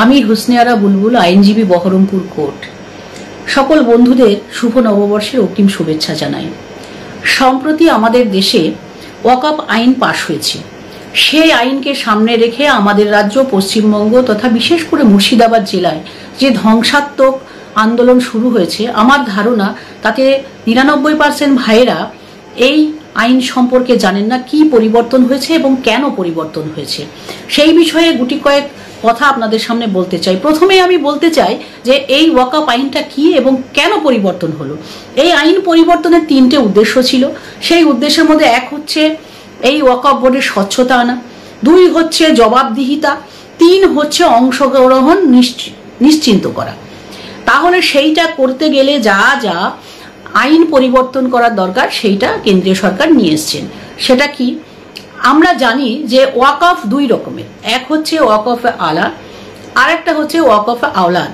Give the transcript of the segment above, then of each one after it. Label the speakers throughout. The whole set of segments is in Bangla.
Speaker 1: আমি হুসনিয়ারা বুলবুল, আইনজীবী, বহরমপুর কোর্ট। সকল বন্ধুদের শুভ নববর্ষের অগ্রিম শুভেচ্ছা জানাই। সম্প্রতি আমাদের দেশে ওয়াকফ আইন পাশ হয়েছে। সেই আইনকে সামনে রেখে আমাদের রাজ্য পশ্চিমবঙ্গ তথা বিশেষ করে মুর্শিদাবাদ জেলায় যে ধ্বংসাত্মক আন্দোলন শুরু হয়েছে, আমার ধারণা তাতে 99% ভাইয়েরা এই আইন সম্পর্কে জানেন না, কি পরিবর্তন হয়েছে এবং কেন পরিবর্তন হয়েছে। সেই বিষয়ে গুটি কয়েক কথা আপনাদের সামনে বলতে চাই। প্রথমে আমি বলতে চাই যে এই ওয়াকফ আইনটা কি এবং কেন পরিবর্তন হলো। এই আইন পরিবর্তনের 3টে উদ্দেশ্য ছিল। সেই উদ্দেশ্যের মধ্যে এক হচ্ছে এই ওয়াকফ বোর্ডের স্বচ্ছতা আনা, 2 হচ্ছে জবাবদিহিতা, 3 হচ্ছে অংশগ্রহণ নিশ্চিন্ত করা। তাহলে সেইটা করতে গেলে যা যা আইন পরিবর্তন করার দরকার সেইটা কেন্দ্রীয় সরকার নিয়ে এসছেন। সেটা কি? আমরা জানি যে ওয়াকফ 2 রকমের, এক হচ্ছে ওয়াকফ আলা, আর একটা হচ্ছে ওয়াকফ আওলাদ।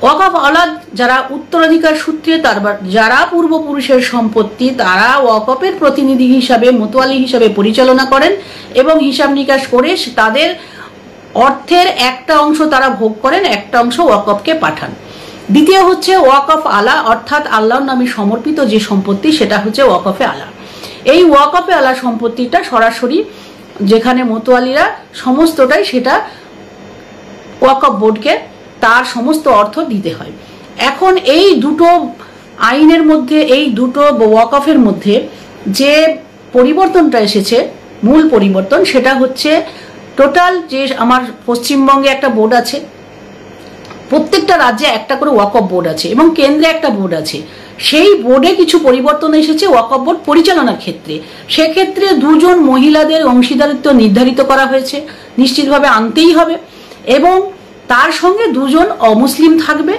Speaker 1: ওয়াকফ আওলাদ যারা উত্তরাধিকার সূত্রে যারা পূর্বপুরুষের সম্পত্তি, তারা ওয়াকফের প্রতিনিধি হিসাবে, মোতোয়ালি হিসাবে পরিচালনা করেন এবং হিসাব নিকাশ করে তাদের অর্থের একটা অংশ তারা ভোগ করেন, একটা অংশ ওয়াকফকে পাঠান। দ্বিতীয় হচ্ছে ওয়াকফ আলা, অর্থাৎ আল্লাহর নামে সমর্পিত যে সম্পত্তি, সেটা হচ্ছে ওয়াকফে আলা। এই ওয়াকফে আলা সম্পত্তিটা সরাসরি যেখানে মোতোয়ালিরা সমস্তটাই সেটা ওয়াকফ বোর্ডকে তার সমস্ত অর্থ দিতে হয়। এখন এই দুটো আইনের মধ্যে, এই দুটো ওয়াকফের মধ্যে যে পরিবর্তনটা এসেছে, মূল পরিবর্তন, সেটা হচ্ছে টোটাল যে আমার পশ্চিমবঙ্গে একটা বোর্ড আছে, প্রত্যেকটা রাজ্যে একটা করে ওয়াকফ বোর্ড আছে এবং কেন্দ্রে একটা বোর্ড আছে। সেই বোর্ডে কিছু পরিবর্তন এসেছে ওয়াকফ বোর্ড পরিচালনার ক্ষেত্রে। সেক্ষেত্রে 2 জন মহিলাদের অংশীদারিত্ব নির্ধারিত করা হয়েছে, নিশ্চিতভাবে আনতেই হবে, এবং তার সঙ্গে 2 জন অমুসলিম থাকবে।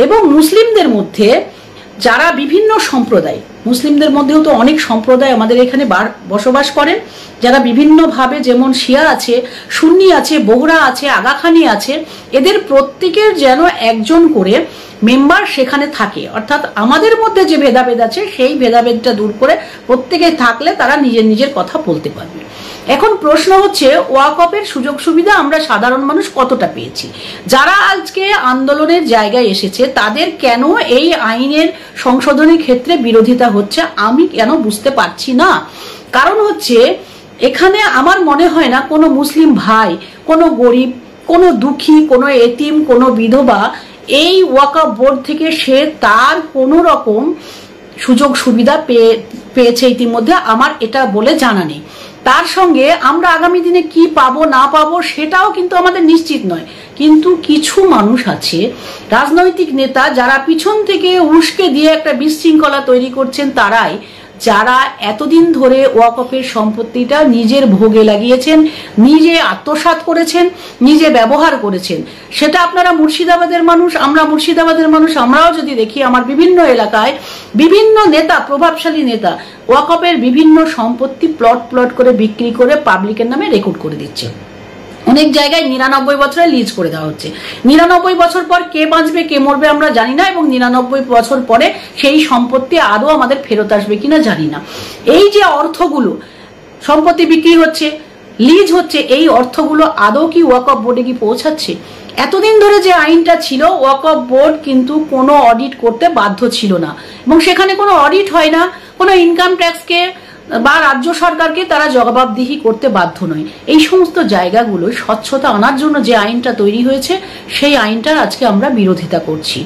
Speaker 1: এবং মুসলিমদের মধ্যে যারা বিভিন্ন সম্প্রদায়, মুসলিমদের মধ্যেও তো অনেক সম্প্রদায় আমাদের এখানে বসবাস করেন, যারা বিভিন্নভাবে, যেমন শিয়া আছে, সুন্নি আছে, বোহরা আছে, আগাখানি আছে, এদের প্রত্যেকের যেন একজন করে মেম্বার সেখানে থাকে। অর্থাৎ আমাদের মধ্যে যে ভেদাভেদ আছে সেই ভেদাভেদটা দূর করে প্রত্যেকে থাকলে তারা নিজের নিজের কথা বলতে পারবে। এখন প্রশ্ন হচ্ছে ওয়াকফের সুযোগ সুবিধা আমরা সাধারণ মানুষ কতটা পেয়েছি? যারা আজকে আন্দোলনের জায়গায় এসেছে তাদের কেন এই আইনের সংশোধনের ক্ষেত্রে বিরোধিতা হচ্ছে আমি কেন বুঝতে পারছি না। কারণ হচ্ছে এখানে আমার মনে হয় না কোনো মুসলিম ভাই, কোনো গরিব, কোনো দুঃখী, কোনো এতিম, কোনো বিধবা এই ওয়াকফ বোর্ড থেকে সে তার কোনো রকম সুযোগ সুবিধা পেয়েছে ইতিমধ্যে, আমার এটা বলে জানা নেই। তার সঙ্গে আমরা আগামী দিনে কি পাবো না পাবো সেটাও কিন্তু আমাদের নিশ্চিত নয়। কিন্তু কিছু মানুষ আছে, রাজনৈতিক নেতা, যারা পিছন থেকে উস্কে দিয়ে একটা বিশৃঙ্খলা তৈরি করছেন, তারাই যারা এতদিন ধরে ওয়াকফের সম্পত্তিটা নিজের ভোগে লাগিয়েছেন, নিজে আত্মসাৎ করেছেন, নিজে ব্যবহার করেছেন। সেটা আপনারা মুর্শিদাবাদের মানুষ, আমরা মুর্শিদাবাদের মানুষ, আমরাও যদি দেখি আমার বিভিন্ন এলাকায় বিভিন্ন নেতা, প্রভাবশালী নেতা ওয়াকফের বিভিন্ন সম্পত্তি প্লট করে বিক্রি করে পাবলিকের নামে রেকর্ড করে দিচ্ছে। অনেক জায়গায় 99 বছরে লিজ করে দেওয়া হচ্ছে। 99 বছর পর কে বাঁচবে কে মরবে আমরা জানি না, এবং 99 বছর পরে সেই সম্পত্তি আদৌ আমাদের ফেরত আসবে কিনা জানি না। এই যে অর্থগুলো সম্পত্তি বিক্রি হচ্ছে, লিজ হচ্ছে, এই অর্থগুলো আদৌ কি ওয়াকফ বোর্ডে কি পৌঁছাচ্ছে? এতদিন ধরে যে আইনটা ছিল, ওয়াকফ বোর্ড কিন্তু কোনো অডিট করতে বাধ্য ছিল না, এবং সেখানে কোনো অডিট হয় না, কোনো ইনকাম ট্যাক্সকে বা রাজ্য সরকারকে তারা জবাবদিহি করতে বাধ্য নয়। এই সমস্ত জায়গাগুলো স্বচ্ছতা আনার জন্য যে আইনটা তৈরি হয়েছে, সেই আইনটার আজকে আমরা বিরোধিতা করছি।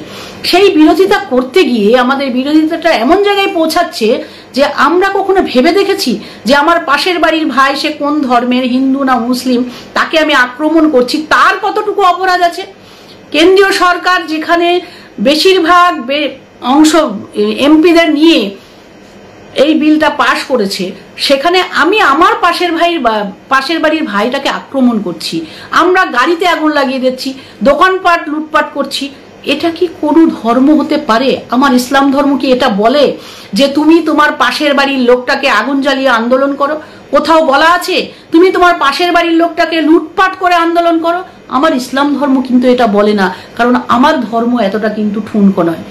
Speaker 1: সেই বিরোধিতা করতে গিয়ে আমাদের বিরোধিতাটা এমন জায়গায় পৌঁছাচ্ছে যে আমরা কখনো ভেবে দেখেছি যে আমার পাশের বাড়ির ভাই, সে কোন ধর্মের, হিন্দু না মুসলিম, তাকে আমি আক্রমণ করছি, তার কতটুকু অপরাধ আছে? কেন্দ্রীয় সরকার যেখানে বেশিরভাগ অংশ এমপিদের নিয়ে এই বিলটা পাশ করেছে, সেখানে আমি আমার পাশের বাড়ির ভাইটাকে আক্রমণ করছি, আমরা গাড়িতে আগুন লাগিয়ে দিচ্ছি, দোকানপাট লুটপাট করছি। এটা কি কোনো ধর্ম হতে পারে? আমার ইসলাম ধর্ম কি এটা বলে যে তুমি তোমার পাশের বাড়ির লোকটাকে আগুন জ্বালিয়ে আন্দোলন করো? কোথাও বলা আছে তুমি তোমার পাশের বাড়ির লোকটাকে লুটপাট করে আন্দোলন করো? আমার ইসলাম ধর্ম কিন্তু এটা বলে না, কারণ আমার ধর্ম এতটা কিন্তু ঠুনকো নয়।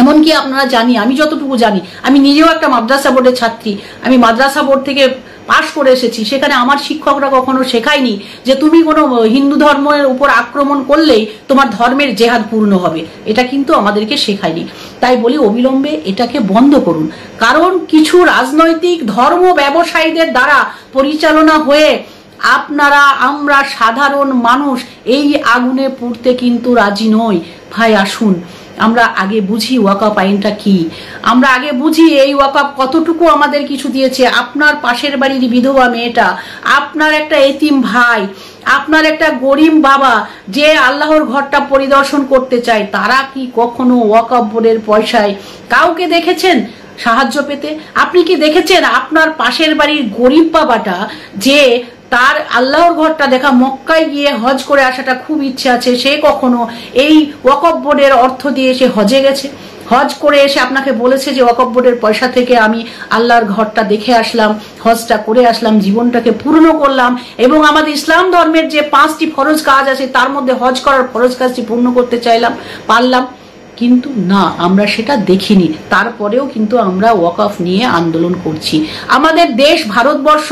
Speaker 1: এমনকি আপনারা জানি, আমি যতটুকু জানি, আমি নিজেও একটা মাদ্রাসা বোর্ডের ছাত্রী, আমি মাদ্রাসা বোর্ড থেকে পাশ করে এসেছি, সেখানে আমার শিক্ষকরা কখনো শেখায়নি যে তুমি কোনো হিন্দু ধর্মের উপর আক্রমণ করলেই তোমার ধর্মের জেহাদ পূর্ণ হবে। এটা কিন্তু আমাদেরকে শেখায়নি। তাই বলি অবিলম্বে এটাকে বন্ধ করুন। কারণ কিছু রাজনৈতিক ধর্ম ব্যবসায়ীদের দ্বারা পরিচালনা হয়ে আপনারা আমরা সাধারণ মানুষ এই আগুনে পুড়তে কিন্তু রাজি নই। ভাই আসুন আমরা আগে বুঝি ওয়াকফ আইনটা কি, আমরা আগে বুঝি এই ওয়াকফ কতটুকু আমাদের কিছু দিয়েছে। আপনার পাশের বাড়ির বিধবা মেয়েটা, আপনার একটা এতিম ভাই, আপনার একটা গরিব বাবা যে আল্লাহর ঘরটা পরিদর্শন করতে চায়, তারা কি কখনো ওয়াকফ বোর্ডের পয়সায় কাউকে দেখেছেন সাহায্য পেতে? আপনি কি দেখেছেন আপনার পাশের বাড়ির গরিব বাবাটা যে তার আল্লাহর ঘরটা দেখা, মক্কায় গিয়ে হজ করে আসাটা খুব ইচ্ছে আছে, সে কখনো এই ওয়াকফ বোর্ডের অর্থ দিয়ে সে হজে গেছে? হজ করে এসে আপনাকে বলেছে যে ওয়াকফ বোর্ডের পয়সা থেকে আমি আল্লাহর ঘরটা দেখে আসলাম, হজটা করে আসলাম, জীবনটাকে পূর্ণ করলাম, এবং আমাদের ইসলাম ধর্মের যে 5টি ফরজ কাজ আছে তার মধ্যে হজ করার ফরজ কাজটি পূর্ণ করতে পারলাম? কিন্তু না, আমরা সেটা দেখিনি। তারপরেও কিন্তু আমরা ওয়াকফ নিয়ে আন্দোলন করছি। আমাদের দেশ ভারতবর্ষ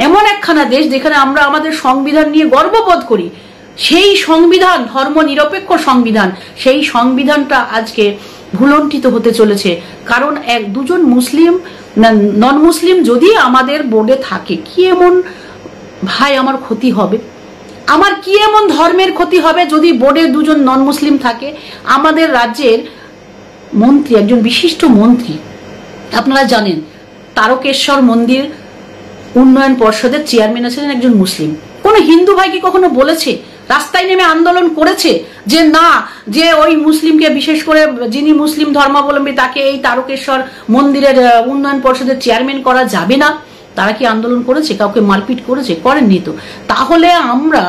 Speaker 1: এমন একখানা দেশ যেখানে আমরা আমাদের সংবিধান নিয়ে গর্ববোধ করি। সেই সংবিধান ধর্ম নিরপেক্ষ সংবিধান, সেই সংবিধানটা আজকে ভুলণ্ঠিত হতে চলেছে। কারণ দুজন মুসলিম নন মুসলিম যদি আমাদের বোর্ডে থাকে, কি এমন ভাই আমার ক্ষতি হবে? আমার কি এমন ধর্মের ক্ষতি হবে যদি বোর্ডে দুজন নন মুসলিম থাকে? আমাদের রাজ্যের মন্ত্রী, একজন বিশিষ্ট মন্ত্রী, আপনারা জানেন তারকেশ্বর মন্দির উন্নয়ন পর্ষদের চেয়ারম্যান আছেন একজন মুসলিম। কোন হিন্দু ভাই কি কখনো বলেছে, রাস্তায় নেমে আন্দোলন করেছে যে না, যে ওই মুসলিমকে, বিশেষ করে যিনি মুসলিম ধর্মাবলম্বী তাকে এই তারকেশ্বর মন্দিরের উন্নয়ন পর্ষদের চেয়ারম্যান করা যাবে না? তারা কি আন্দোলন করেছে? কাউকে মারপিট করেছে? করেননি তো। তাহলে আমরা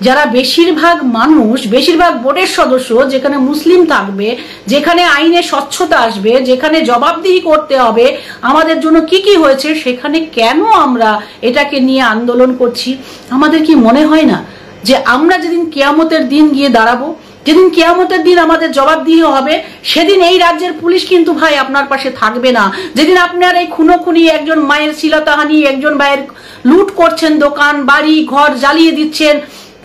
Speaker 1: যারা বেশিরভাগ মানুষ, বেশিরভাগ বোর্ডের সদস্য, যেখানে মুসলিম থাকবে, যেখানে আইনে স্বচ্ছতা আসবে, যেখানে জবাবদিহি করতে হবে আমাদের জন্য কি কি হয়েছে, সেখানে কেন আমরা এটাকে নিয়ে আন্দোলন করছি? আমাদের কি মনে হয় না যে আমরা যেদিন কিয়ামতের দিন গিয়ে দাঁড়াবো, যেদিন কিয়ামতের দিন আমাদের জবাবদিহি হবে, সেদিন এই রাজ্যের পুলিশ কিন্তু ভাই আপনার পাশে থাকবে না। যেদিন আপনার এই খুনোখুনি, একজন মায়ের শ্লীলতাহানি, একজন ভাইয়ের লুট করছেন, দোকান বাড়ি ঘর জ্বালিয়ে দিচ্ছেন,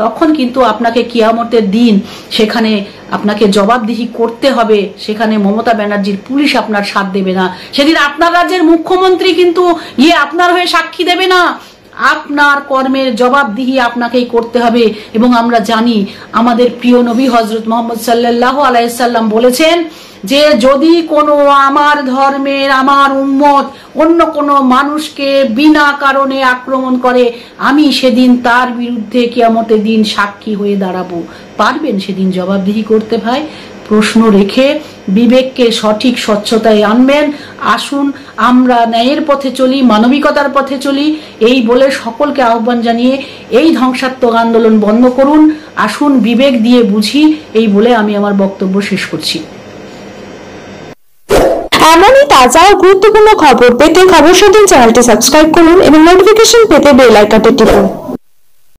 Speaker 1: তখন কিন্তু আপনাকে কিয়ামতের দিন সেখানে আপনাকে জবাবদিহি করতে হবে। সেখানে মমতা ব্যানার্জির পুলিশ আপনার সাথ দেবে না। সেদিন আপনার রাজ্যের মুখ্যমন্ত্রী কিন্তু আপনার হয়ে সাক্ষী দেবে না। আপনার কর্মের জবাবদিহি আপনাকেই করতে হবে। এবং আমরা জানি আমাদের প্রিয় নবী হযরত মুহাম্মদ সাল্লাল্লাহু আলাইহি সাল্লাম বলেছেন যে যদি কোনো আমার ধর্মের, আমার উম্মত অন্য কোনো মানুষকে বিনা কারণে আক্রমণ করে, আমি সেদিন তার বিরুদ্ধে কিয়ামতের দিন সাক্ষী হয়ে দাঁড়াবো। পারবেন সেদিন জবাবদিহি করতে ভাই? প্রশ্ন রেখে বিবেককে সঠিক স্বচ্ছতায় আনবেন। আসুন আমরা ন্যায়ের পথে চলি, মানবিকতার পথে চলি, এই বলে সকলকে আহ্বান জানিয়ে এই ধ্বংসাত্মক আন্দোলন বন্ধ করুন। আসুন বিবেক দিয়ে বুঝি, এই বলে আমি আমার বক্তব্য শেষ করছি।
Speaker 2: এমনই তাজা ও গুরুত্বপূর্ণ খবর পেতে খবর সাথে চ্যানেলটি সাবস্ক্রাইব করুন এবং নোটিফিকেশন পেতে বেল আইকনটি টিপুন।